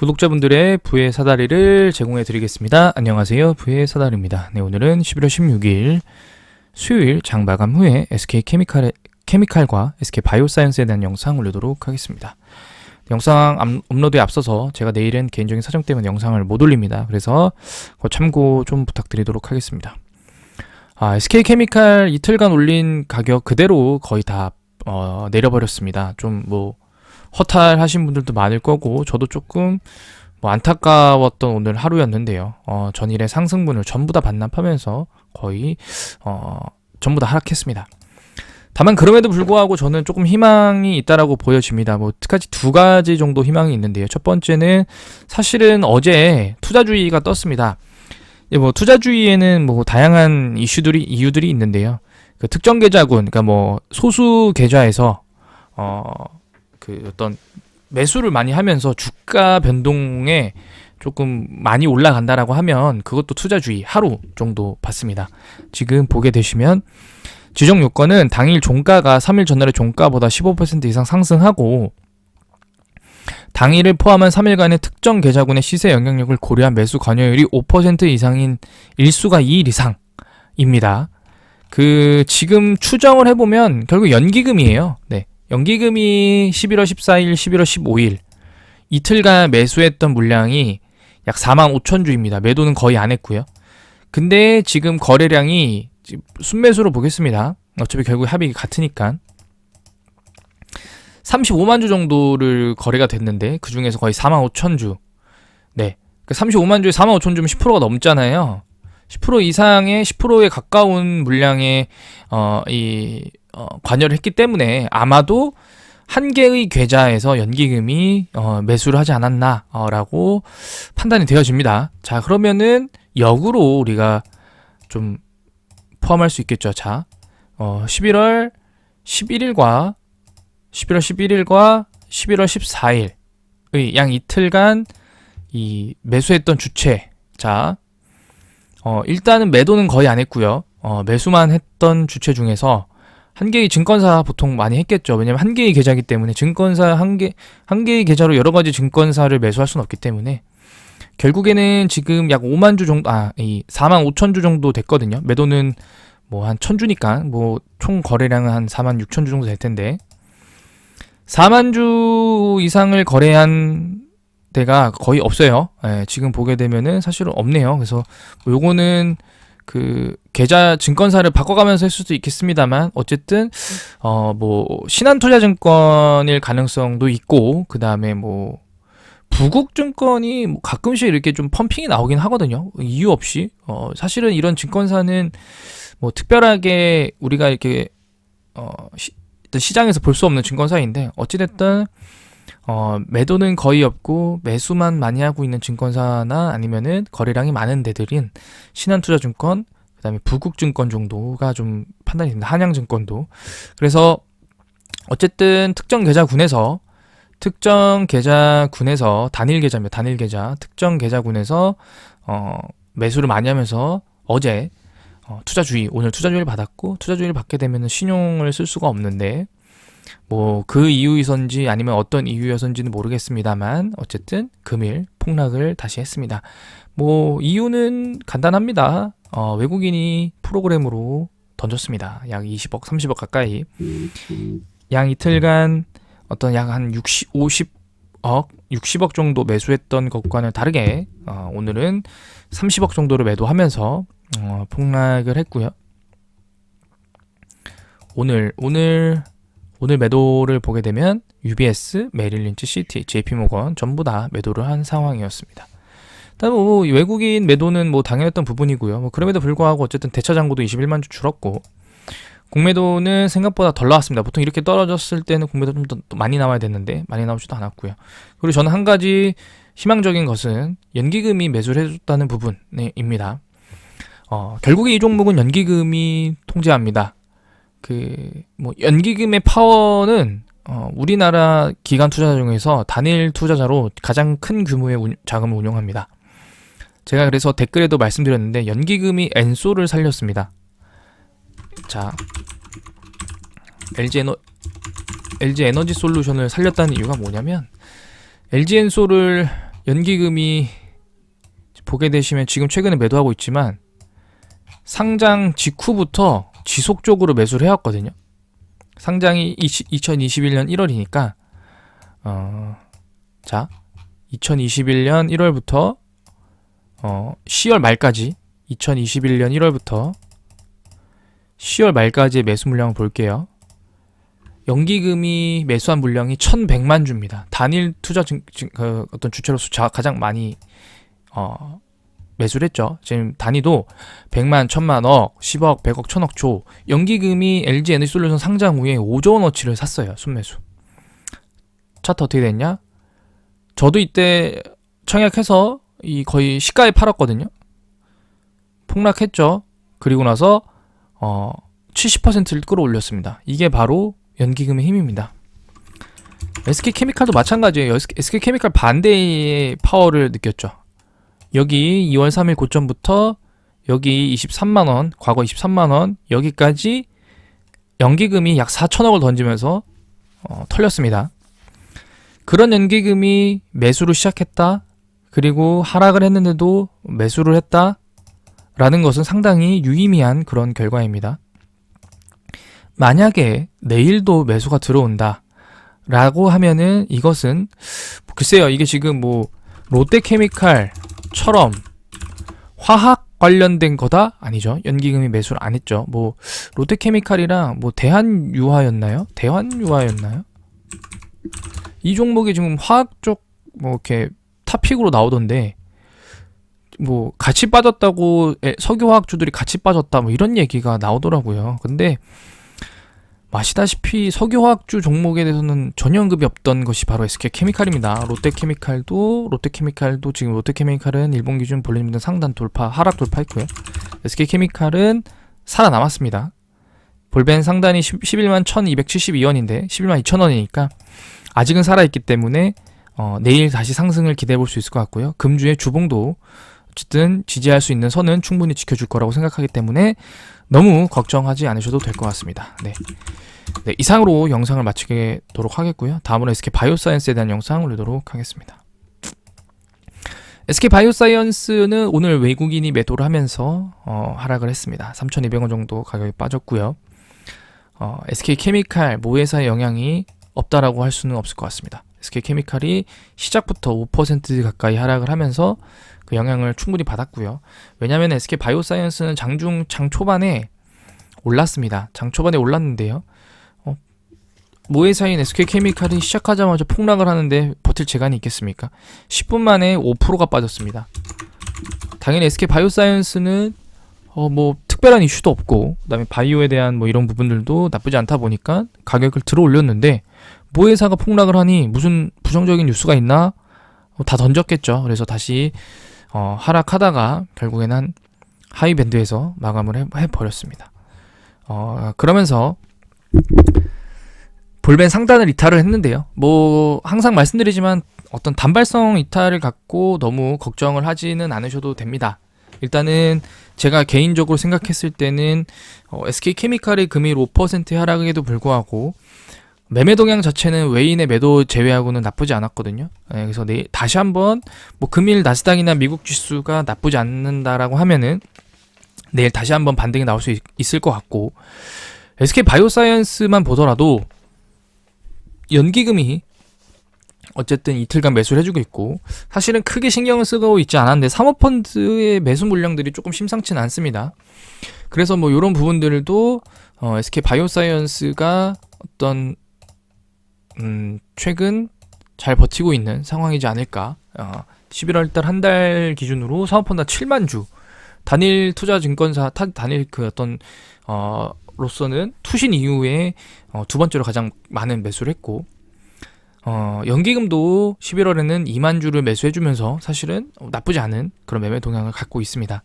구독자분들의 부의 사다리를 제공해 드리겠습니다. 안녕하세요, 부의 사다리입니다. 네, 오늘은 11월 16일 수요일 장 마감 후에 SK케미칼과 SK바이오사이언스에 대한 영상 올리도록 하겠습니다. 영상 업로드에 앞서서 제가 내일은 개인적인 사정 때문에 영상을 못 올립니다. 그래서 참고 좀 부탁드리도록 하겠습니다. SK케미칼 이틀간 올린 가격 그대로 거의 다 내려버렸습니다. 좀 허탈하신 분들도 많을 거고 저도 조금 안타까웠던 오늘 하루였는데요. 전일의 상승분을 전부 다 반납하면서 거의 전부 다 하락했습니다. 다만 그럼에도 불구하고 저는 조금 희망이 있다라고 보여집니다. 특히 두 가지 정도 희망이 있는데요. 첫 번째는 사실은 어제 투자주의가 떴습니다. 투자주의에는 다양한 이유들이 있는데요. 그 특정 계좌군, 그러니까 소수 계좌에서 어떤 매수를 많이 하면서 주가 변동에 조금 많이 올라간다라고 하면 그것도 투자주의 하루 정도 봤습니다. 지금 보게 되시면 지정 요건은 당일 종가가 3일 전날의 종가보다 15% 이상 상승하고 당일을 포함한 3일간의 특정 계좌군의 시세 영향력을 고려한 매수 관여율이 5% 이상인 일수가 2일 이상입니다. 지금 추정을 해보면 결국 연기금이에요. 네. 연기금이 11월 14일, 11월 15일 이틀간 매수했던 물량이 약 45,000주입니다. 매도는 거의 안 했고요. 근데 지금 거래량이 순매수로 보겠습니다. 어차피 결국 합이 같으니까 35만 주 정도를 거래가 됐는데 그 중에서 거의 45,000주. 네, 35만 주에 45,000주면 10%가 넘잖아요. 10% 이상의 10%에 가까운 물량의 관여를 했기 때문에 아마도 한 개의 계좌에서 연기금이 매수를 하지 않았나 라고 판단이 되어집니다. 자, 그러면은 역으로 우리가 좀 포함할 수 있겠죠. 자, 11월 11일과 11월 14일의 양 이틀간 이 매수했던 주체. 자, 일단은 매도는 거의 안 했고요. 매수만 했던 주체 중에서 한 개의 증권사 보통 많이 했겠죠. 왜냐면 한 개의 계좌이기 때문에 증권사 한 개의 계좌로 여러 가지 증권사를 매수할 수는 없기 때문에 결국에는 지금 약 5만 주 정도, 45,000주 정도 됐거든요. 매도는 한 1,000주니까 총 거래량은 한 46,000주 정도 될 텐데 4만 주 이상을 거래한 데가 거의 없어요. 예, 지금 보게 되면은 사실은 없네요. 그래서 요거는 계좌 증권사를 바꿔가면서 할 수도 있겠습니다만 어쨌든 신한투자증권일 가능성도 있고 그 다음에 부국증권이 가끔씩 이렇게 좀 펌핑이 나오긴 하거든요. 이유 없이 사실은 이런 증권사는 특별하게 우리가 이렇게 시장에서 볼 수 없는 증권사인데 어찌됐든 매도는 거의 없고 매수만 많이 하고 있는 증권사나 아니면은 거래량이 많은 데들인 신한투자증권, 그 다음에 부국증권 정도가 좀 판단이 됩니다. 한양증권도. 그래서 어쨌든 특정 계좌군에서 단일 계좌입니다. 단일 계좌 특정 계좌군에서 매수를 많이 하면서 어제 오늘 투자주의를 받았고 투자주의를 받게 되면 신용을 쓸 수가 없는데 그 이유이선지 아니면 어떤 이유여선지는 모르겠습니다만 어쨌든 금일 폭락을 다시 했습니다. 이유는 간단합니다. 외국인이 프로그램으로 던졌습니다. 약 20억, 30억 가까이. 양 이틀간 약 한 60억 정도 매수했던 것과는 다르게 오늘은 30억 정도를 매도하면서 폭락을 했고요. 오늘 매도를 보게 되면 UBS, 메릴린치, 시티, JP모건 전부 다 매도를 한 상황이었습니다. 일단 외국인 매도는 당연했던 부분이고요. 그럼에도 불구하고 어쨌든 대차장고도 21만 주 줄었고 공매도는 생각보다 덜 나왔습니다. 보통 이렇게 떨어졌을 때는 공매도 좀 더 많이 나와야 되는데 많이 나오지도 않았고요. 그리고 저는 한 가지 희망적인 것은 연기금이 매수를 해줬다는 부분입니다. 결국에 이 종목은 연기금이 통제합니다. 연기금의 파워는 우리나라 기관 투자자 중에서 단일 투자자로 가장 큰 규모의 자금을 운용합니다. 제가 그래서 댓글에도 말씀드렸는데 연기금이 엔소를 살렸습니다. 자, LG 에너지 솔루션을 살렸다는 이유가 뭐냐면 LG엔솔을 연기금이 보게 되시면 지금 최근에 매도하고 있지만 상장 직후부터 지속적으로 매수를 해왔거든요. 상장이 2021년 1월이니까 자 2021년 1월부터 10월 말까지 2021년 1월부터 10월 말까지의 매수 물량을 볼게요. 연기금이 매수한 물량이 1,100만 주입니다. 단일 투자 어떤 주체로서 가장 많이 매수를 했죠. 지금 단위도 100만, 1000만, 억, 10억, 100억, 1000억 조. 연기금이 LG 에너지솔루션 상장 후에 5조 원어치를 샀어요. 순매수. 차트 어떻게 됐냐? 저도 이때 청약해서 거의 시가에 팔았거든요. 폭락했죠. 그리고 나서 70%를 끌어올렸습니다. 이게 바로 연기금의 힘입니다. SK케미칼도 마찬가지예요. SK케미칼 반대의 파워를 느꼈죠. 여기 2월 3일 고점부터 여기 23만원, 과거 23만원, 여기까지 연기금이 약 4천억을 던지면서 털렸습니다. 그런 연기금이 매수를 시작했다, 그리고 하락을 했는데도 매수를 했다 라는 것은 상당히 유의미한 그런 결과입니다. 만약에 내일도 매수가 들어온다 라고 하면은 이것은 글쎄요, 이게 지금 뭐 롯데케미칼처럼 화학 관련된 거다? 아니죠. 연기금이 매수를 안 했죠. 뭐 롯데케미칼이랑 뭐 대한유화였나요? 이 종목이 지금 화학 쪽 뭐 이렇게 탑픽으로 나오던데, 뭐 같이 빠졌다고 석유화학주들이 같이 빠졌다 뭐 이런 얘기가 나오더라고요. 근데 아시다시피 석유화학주 종목에 대해서는 전혀 언급이 없던 것이 바로 SK케미칼입니다. 롯데케미칼도 지금 롯데케미칼은 일본 기준 볼륨 등 상단 돌파, 하락 돌파했고요. SK케미칼은 살아남았습니다. 볼벤 상단이 11만 1272원인데 11만 2천원이니까 아직은 살아있기 때문에 내일 다시 상승을 기대해 볼 수 있을 것 같고요. 금주의 주봉도 어쨌든 지지할 수 있는 선은 충분히 지켜줄 거라고 생각하기 때문에 너무 걱정하지 않으셔도 될 것 같습니다. 네, 이상으로 영상을 마치도록 하겠고요. 다음으로 SK바이오사이언스에 대한 영상 올리도록 하겠습니다. SK바이오사이언스는 오늘 외국인이 매도를 하면서 하락을 했습니다. 3,200원 정도 가격이 빠졌고요. SK케미칼 모회사의 영향이 없다라고 할 수는 없을 것 같습니다. SK케미칼이 시작부터 5% 가까이 하락을 하면서 그 영향을 충분히 받았고요. 왜냐하면 SK바이오사이언스는 장 초반에 올랐습니다. 장 초반에 올랐는데요. 모회사인 SK케미칼이 시작하자마자 폭락을 하는데 버틸 재간이 있겠습니까? 10분 만에 5%가 빠졌습니다. 당연히 SK바이오사이언스는 뭐 특별한 이슈도 없고, 그다음에 바이오에 대한 뭐 이런 부분들도 나쁘지 않다 보니까 가격을 들어 올렸는데, 모회사가 폭락을 하니 무슨 부정적인 뉴스가 있나? 다 던졌겠죠. 그래서 다시 하락하다가 결국에는 한 하이 밴드에서 마감을 해버렸습니다. 그러면서 볼벤 상단을 이탈을 했는데요. 뭐 항상 말씀드리지만 어떤 단발성 이탈을 갖고 너무 걱정을 하지는 않으셔도 됩니다. 일단은 제가 개인적으로 생각했을 때는 SK케미칼의 금일 5% 하락에도 불구하고 매매 동향 자체는 외인의 매도 제외하고는 나쁘지 않았거든요. 네, 그래서 내일 다시 한번 뭐 금일 나스닥이나 미국 지수가 나쁘지 않는다라고 하면은 내일 다시 한번 반등이 나올 수 있을 것 같고, SK바이오사이언스만 보더라도 연기금이 어쨌든 이틀간 매수를 해주고 있고, 사실은 크게 신경을 쓰고 있지 않았는데 사모펀드의 매수 물량들이 조금 심상치는 않습니다. 그래서 뭐 이런 부분들도 SK바이오사이언스가 어떤 최근 잘 버티고 있는 상황이지 않을까. 11월달 한 달 기준으로 사모펀드 7만 주, 단일 투자 증권사 단일 그 어떤 로서는 투신 이후에 두 번째로 가장 많은 매수를 했고, 연기금도 11월에는 2만 주를 매수해주면서 사실은 나쁘지 않은 그런 매매 동향을 갖고 있습니다.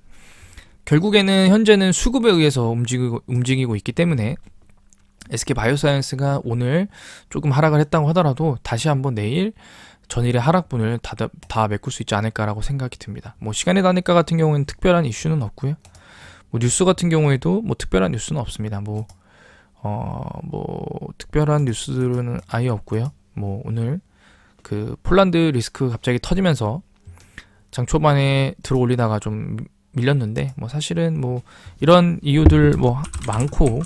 결국에는 현재는 수급에 의해서 움직이고 있기 때문에 SK바이오사이언스가 오늘 조금 하락을 했다고 하더라도 다시 한번 내일 전일의 하락분을 다 메꿀 수 있지 않을까라고 생각이 듭니다. 뭐 시간의 단일가 같은 경우에는 특별한 이슈는 없고요. 뭐 뉴스 같은 경우에도 뭐 특별한 뉴스는 없습니다. 뭐 특별한 뉴스들은 아예 없고요. 뭐 오늘 그 폴란드 리스크 갑자기 터지면서 장 초반에 들어 올리다가 좀 밀렸는데 뭐 사실은 뭐 이런 이유들 뭐 많고,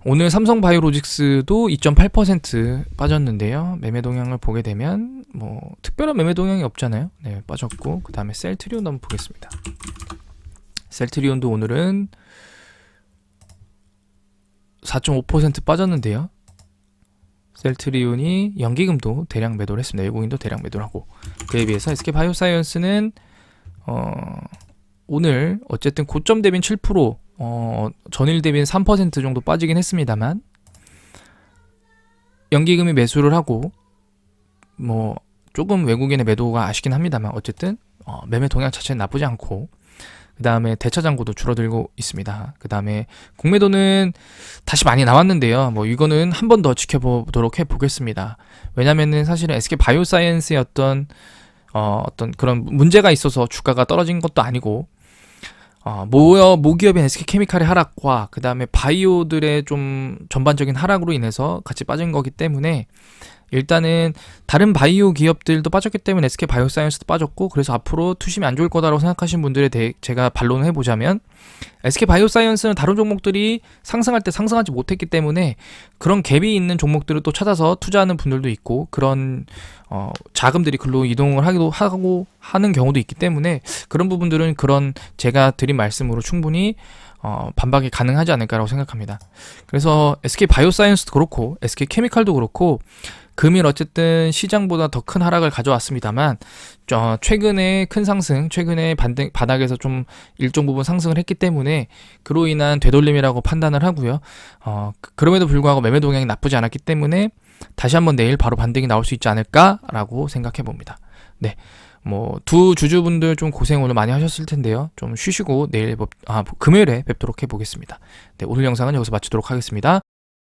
오늘 삼성바이오로직스도 2.8% 빠졌는데요. 매매 동향을 보게 되면 뭐 특별한 매매 동향이 없잖아요. 네, 빠졌고, 그 다음에 셀트리온도 한번 보겠습니다. 셀트리온도 오늘은 4.5% 빠졌는데요. 셀트리온이 연기금도 대량 매도를 했습니다. 외국인도 대량 매도를 하고, 그에 비해서 SK바이오사이언스는 오늘 어쨌든 고점 대비는 7%, 전일 대비는 3% 정도 빠지긴 했습니다만, 연기금이 매수를 하고 뭐 조금 외국인의 매도가 아쉽긴 합니다만, 어쨌든 매매 동향 자체는 나쁘지 않고, 그 다음에 대차장고도 줄어들고 있습니다. 그 다음에 공매도는 다시 많이 나왔는데요. 뭐 이거는 한 번 더 지켜보도록 해보겠습니다. 왜냐면은 사실은 SK바이오사이언스의 어떤 그런 문제가 있어서 주가가 떨어진 것도 아니고, 모기업인 SK케미칼의 하락과 그 다음에 바이오들의 좀 전반적인 하락으로 인해서 같이 빠진 거기 때문에, 일단은 다른 바이오 기업들도 빠졌기 때문에 SK바이오사이언스도 빠졌고, 그래서 앞으로 투심이 안 좋을 거다라고 생각하시는 분들에 대해 제가 반론을 해보자면, SK바이오사이언스는 다른 종목들이 상승할 때 상승하지 못했기 때문에 그런 갭이 있는 종목들을 또 찾아서 투자하는 분들도 있고, 그런 자금들이 글로 이동을 하고 하는 경우도 있기 때문에, 그런 부분들은 그런 제가 드린 말씀으로 충분히 반박이 가능하지 않을까라고 생각합니다. 그래서 SK바이오사이언스도 그렇고 SK케미칼도 그렇고 금일 어쨌든 시장보다 더 큰 하락을 가져왔습니다만, 최근에 큰 상승, 최근에 바닥에서 좀 일정 부분 상승을 했기 때문에 그로 인한 되돌림이라고 판단을 하고요. 그럼에도 불구하고 매매 동향이 나쁘지 않았기 때문에 다시 한번 내일 바로 반등이 나올 수 있지 않을까라고 생각해 봅니다. 네. 뭐 두 주주분들 좀 고생 오늘 많이 하셨을 텐데요. 좀 쉬시고 내일 금요일에 뵙도록 해보겠습니다. 네, 오늘 영상은 여기서 마치도록 하겠습니다.